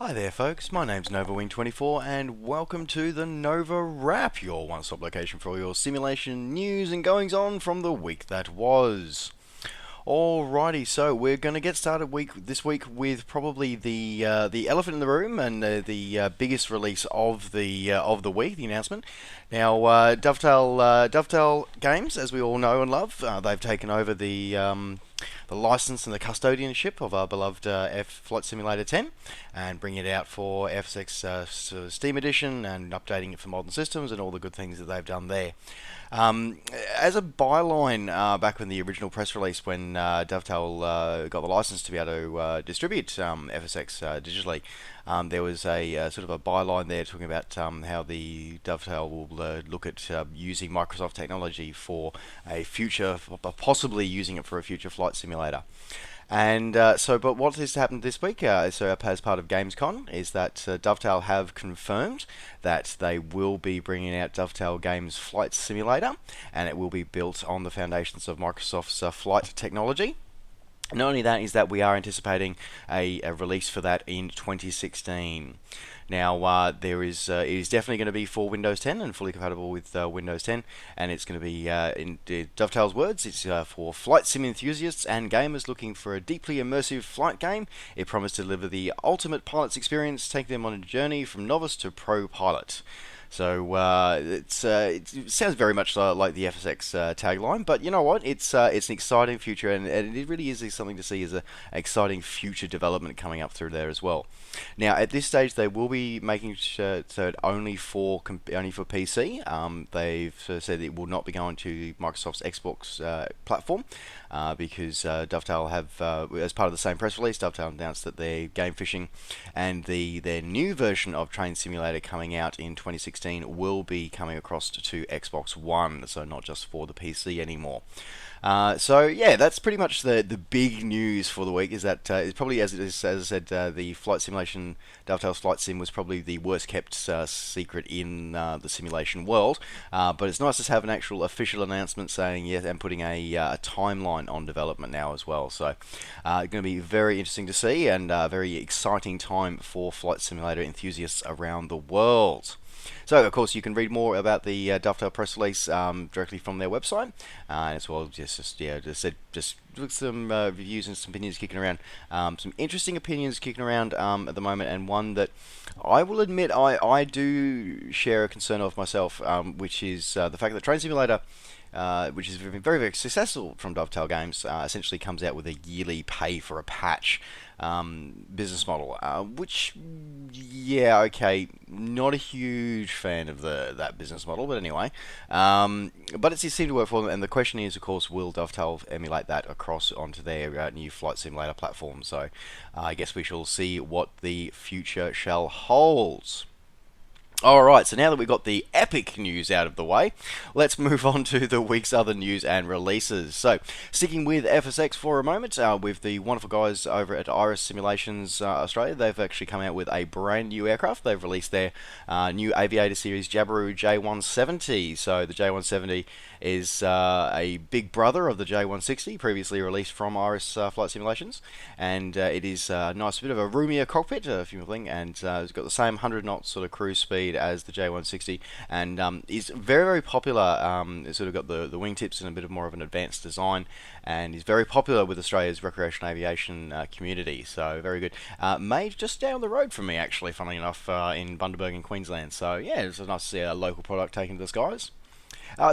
Hi there folks, my name's NovaWing24 and welcome to the NovaWrap, your one-stop location for all your simulation news and goings on from the week that was. Alrighty, so we're going to get started this week with probably the elephant in the room and the biggest release of the week, the announcement. Now, Dovetail Games, as we all know and love, they've taken over the license and the custodianship of our beloved F Flight Simulator 10 and bringing it out for FSX Steam Edition and updating it for modern systems and all the good things that they've done there. As a byline, back in the original press release when Dovetail got the license to be able to distribute FSX digitally, there was a sort of a byline there talking about how the Dovetail will look at using Microsoft technology for a future, possibly using it for a future flight simulator. And but what has happened this week, as part of GamesCon, is that Dovetail have confirmed that they will be bringing out Dovetail Games Flight Simulator, and it will be built on the foundations of Microsoft's flight technology. Not only that, is that we are anticipating a release for that in 2016. Now, it is definitely going to be for Windows 10 and fully compatible with Windows 10, and it's going to be, in Dovetail's words, it's for flight sim enthusiasts and gamers looking for a deeply immersive flight game. It promises to deliver the ultimate pilot's experience, taking them on a journey from novice to pro pilot. So it sounds very much like the FSX tagline, but you know what? It's an exciting future, and it really is something to see as an exciting future development coming up through there as well. Now, at this stage, they will be making sure so only for PC. They've said it will not be going to Microsoft's Xbox platform because Dovetail have, as part of the same press release, Dovetail announced that their game fishing and their new version of Train Simulator coming out in 2016 will be coming across to Xbox One, so not just for the PC anymore. So yeah, that's pretty much the big news for the week. Is that it's probably, as I said, the flight simulation, Dovetail's flight sim was probably the worst kept secret in the simulation world. But it's nice to have an actual official announcement saying yes, and putting a timeline on development now as well. So going to be very interesting to see, and a very exciting time for flight simulator enthusiasts around the world. So, of course, you can read more about the Dovetail press release directly from their website, as well just with some reviews and some opinions kicking around, some interesting opinions kicking around at the moment, and one that I will admit I do share a concern of myself, which is the fact that Train Simulator, which is very, very successful from Dovetail Games, essentially comes out with a yearly pay for a patch business model, which, yeah, okay, not a huge fan of that business model, but anyway, but it seemed to work for them, and the question is, of course, will Dovetail emulate that across onto their new flight simulator platform? So I guess we shall see what the future shall hold. Alright, so now that we've got the epic news out of the way, let's move on to the week's other news and releases. So, sticking with FSX for a moment, with the wonderful guys over at Iris Simulations Australia, they've actually come out with a brand new aircraft. They've released their new aviator series Jabiru J170. So, the J170 is a big brother of the J160, previously released from Iris Flight Simulations, and it is a nice bit of a roomier cockpit, if you think, and it's got the same 100 knot sort of cruise speed as the J160, and is very, very popular. It's sort of got the wingtips and a bit of more of an advanced design, and is very popular with Australia's recreational aviation community. So very good. Made just down the road from me, actually, funnily enough, in Bundaberg in Queensland. So yeah, it's nice to see a local product taken to the skies.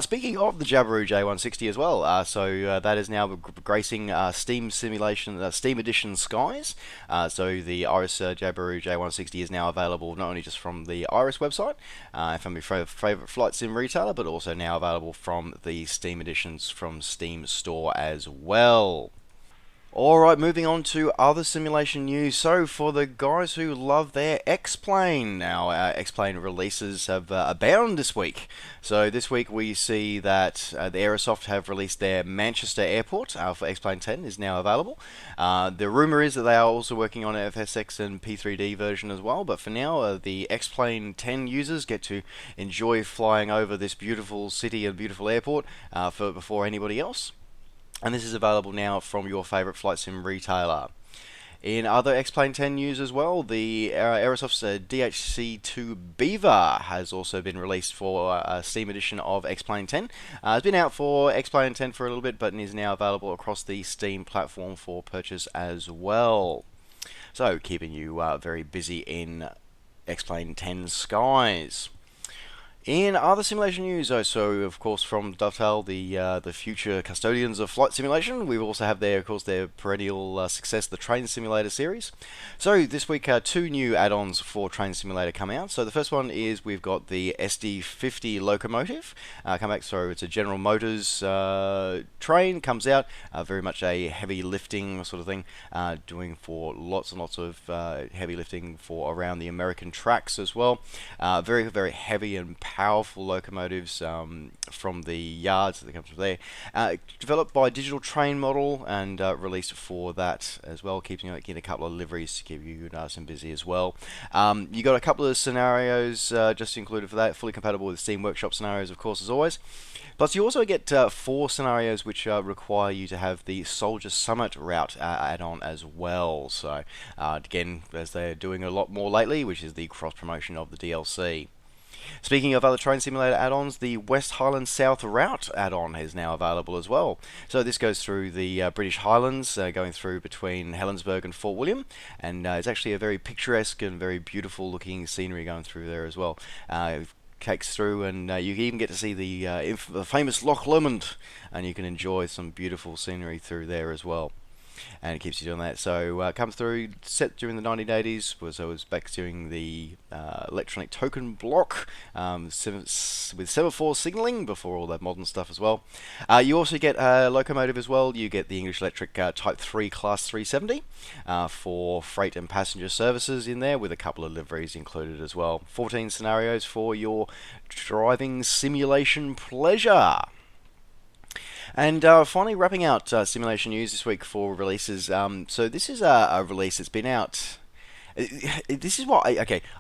Speaking of the Jabiru J160 as well, that is now gracing Steam Simulation, Steam Edition skies. So the Iris Jabiru J160 is now available not only just from the Iris website, from your favourite flight sim retailer, but also now available from the Steam Editions from Steam Store as well. Alright, moving on to other simulation news. So, for the guys who love their X-Plane, now X-Plane releases have abound this week. So, this week we see that the Aerosoft have released their Manchester Airport for X-Plane 10 is now available. The rumour is that they are also working on an FSX and P3D version as well, but for now the X-Plane 10 users get to enjoy flying over this beautiful city and beautiful airport before anybody else. And this is available now from your favourite flight sim retailer. In other X-Plane 10 news as well, the Aerosoft's DHC2 Beaver has also been released for a Steam edition of X-Plane 10. It's been out for X-Plane 10 for a little bit, but is now available across the Steam platform for purchase as well. So, keeping you very busy in X-Plane 10 skies. In other simulation news, so of course from Dovetail, the future custodians of flight simulation, we also have their, of course, their perennial success, the Train Simulator series. So this week, two new add-ons for Train Simulator come out. So the first one is we've got the SD50 locomotive come back. So it's a General Motors train, comes out, very much a heavy lifting sort of thing, doing for lots and lots of heavy lifting for around the American tracks as well. Very, very heavy and powerful locomotives from the yards that come from there. Developed by Digital Train Model and released for that as well, keeping in a couple of liveries to keep you nice and busy as well. You got a couple of scenarios just included for that, fully compatible with Steam Workshop scenarios, of course, as always. Plus, you also get 4 scenarios which require you to have the Soldier Summit route add-on as well. So, again, as they're doing a lot more lately, which is the cross-promotion of the DLC. Speaking of other Train Simulator add-ons, the West Highland South Route add-on is now available as well. So this goes through the British Highlands, going through between Helensburgh and Fort William, and it's actually a very picturesque and very beautiful looking scenery going through there as well. Takes through, and you can even get to see the famous Loch Lomond, and you can enjoy some beautiful scenery through there as well. And it keeps you doing that. So comes through, set during the 1980s, was back during the electronic token block with semaphore signalling before all that modern stuff as well. You also get a locomotive as well. You get the English Electric Type 3 Class 370 for freight and passenger services in there, with a couple of liveries included as well. 14 scenarios for your driving simulation pleasure. And finally, wrapping out simulation news this week for releases. So this is a release that's been out. This is what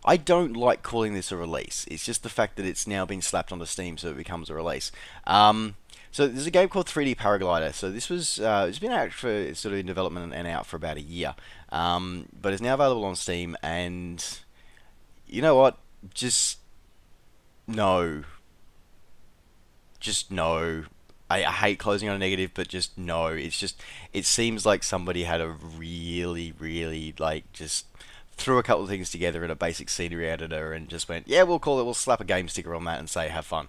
I don't like calling this a release. It's just the fact that it's now been slapped onto Steam, so it becomes a release. So there's a game called 3D Paraglider. So this was it's been out for sort of in development and out for about a year, but it's now available on Steam. And you know what? Just no. I hate closing on a negative, but just no. It seems like somebody had a really, just threw a couple of things together in a basic scenery editor and just went, yeah, we'll slap a game sticker on that and say, have fun.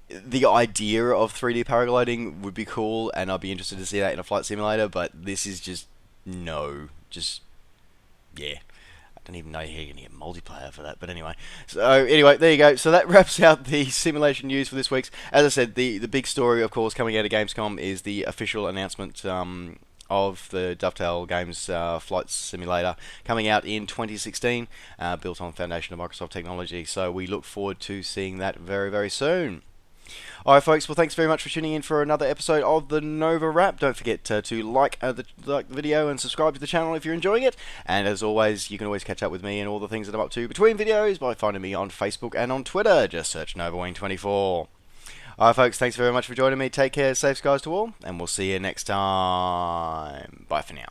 The idea of 3D paragliding would be cool, and I'd be interested to see that in a flight simulator, but this is just, no. Yeah. I don't even know you're going to get multiplayer for that, but anyway. So anyway, there you go. So that wraps out the simulation news for this week's. As I said, the big story, of course, coming out of GamesCon is the official announcement of the Dovetail Games Flight Simulator coming out in 2016, built on the foundation of Microsoft technology. So we look forward to seeing that very, very soon. Alright folks, well thanks very much for tuning in for another episode of the NovaWrap. Don't forget to like the video and subscribe to the channel if you're enjoying it. And as always, you can always catch up with me and all the things that I'm up to between videos by finding me on Facebook and on Twitter. Just search NovaWing24. Alright folks, thanks very much for joining me. Take care, safe skies to all, and we'll see you next time. Bye for now.